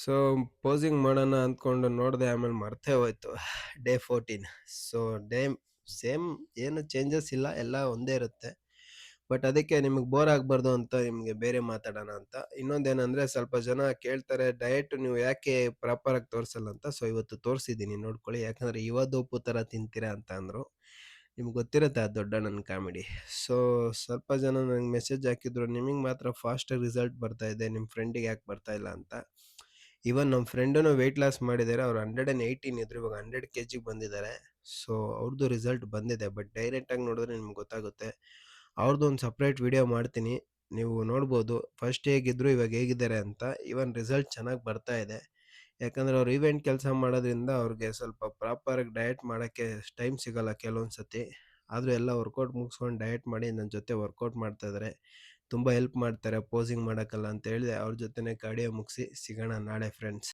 So posing ಮಾಡೋಣ ಅಂದ್ಕೊಂಡು ನೋಡಿದೆ, ಆಮೇಲೆ ಮರ್ತೇ ಹೋಯ್ತು. ಡೇ 14. ಸೊ ಡೇ ಸೇಮ್, ಏನು ಚೇಂಜಸ್ ಇಲ್ಲ, ಎಲ್ಲ ಒಂದೇ ಇರುತ್ತೆ. ಬಟ್ ಅದಕ್ಕೆ ನಿಮಗೆ ಬೋರ್ ಆಗಬಾರ್ದು ಅಂತ ನಿಮಗೆ ಬೇರೆ ಮಾತಾಡೋಣ ಅಂತ. ಇನ್ನೊಂದೇನಂದ್ರೆ, ಸ್ವಲ್ಪ ಜನ ಕೇಳ್ತಾರೆ ಡಯಟ್ ನೀವು ಯಾಕೆ ಪ್ರಾಪರಾಗಿ ತೋರಿಸಲ್ಲ ಅಂತ. ಸೊ ಇವತ್ತು ತೋರಿಸಿದ್ದೀನಿ, ನೋಡ್ಕೊಳ್ಳಿ. ಯಾಕಂದರೆ ಇವತ್ತು ಉಪ್ಪು ಥರ ತಿಂತೀರಾ ಅಂತ ಅಂದರು. ನಿಮ್ಗೆ ಗೊತ್ತಿರುತ್ತೆ ಆ ದೊಡ್ಡಣ್ಣನ ಕಾಮಿಡಿ. ಸೊ ಸ್ವಲ್ಪ ಜನ ನನಗೆ ಮೆಸೇಜ್ ಹಾಕಿದ್ರು, ನಿಮಗೆ ಮಾತ್ರ ಫಾಸ್ಟಾಗಿ ರಿಸಲ್ಟ್ ಬರ್ತಾ ಇದೆ, ನಿಮ್ಮ ಫ್ರೆಂಡಿಗೆ ಯಾಕೆ ಬರ್ತಾ ಇಲ್ಲ ಅಂತ. ಈವನ್ ನಮ್ಮ ಫ್ರೆಂಡೂ ವೆಯ್ಟ್ ಲಾಸ್ ಮಾಡಿದ್ದಾರೆ. ಅವ್ರು 118 ಇದ್ರು, ಇವಾಗ 100 ಕೆ ಜಿಗೆ ಬಂದಿದ್ದಾರೆ. ಸೊ ಅವ್ರದ್ದು ರಿಸಲ್ಟ್ ಬಂದಿದೆ. ಬಟ್ ಡೈರೆಕ್ಟಾಗಿ ನೋಡಿದ್ರೆ ನಿಮ್ಗೆ ಗೊತ್ತಾಗುತ್ತೆ. ಅವ್ರದ್ದು ಒಂದು ಸಪ್ರೇಟ್ ವಿಡಿಯೋ ಮಾಡ್ತೀನಿ, ನೀವು ನೋಡ್ಬೋದು ಫಸ್ಟ್ ಹೇಗಿದ್ರು ಇವಾಗ ಹೇಗಿದ್ದಾರೆ ಅಂತ. ಈವನ್ ರಿಸಲ್ಟ್ ಚೆನ್ನಾಗಿ ಬರ್ತಾ ಇದೆ. ಯಾಕಂದರೆ ಅವ್ರು ಈವೆಂಟ್ ಕೆಲಸ ಮಾಡೋದ್ರಿಂದ ಅವ್ರಿಗೆ ಸ್ವಲ್ಪ ಪ್ರಾಪರಾಗಿ ಡಯಟ್ ಮಾಡೋಕ್ಕೆ ಟೈಮ್ ಸಿಗಲ್ಲ ಕೆಲವೊಂದು ಸತಿ. ಆದರೂ ಎಲ್ಲ ವರ್ಕೌಟ್ ಮುಗಿಸ್ಕೊಂಡು ಡಯಟ್ ಮಾಡಿ ನನ್ನ ಜೊತೆ ವರ್ಕೌಟ್ ಮಾಡ್ತಾಯಿದ್ದಾರೆ. ತುಂಬ ಹೆಲ್ಪ್ ಮಾಡ್ತಾರೆ ಪೋಸಿಂಗ್ ಮಾಡೋಕ್ಕಲ್ಲ ಅಂತ ಹೇಳಿದೆ. ಅವ್ರ ಜೊತೆನೇ ಕಾರ್ಡಿಯೋ ಮುಗಿಸಿ ಸಿಗೋಣ ನಾಳೆ ಫ್ರೆಂಡ್ಸ್.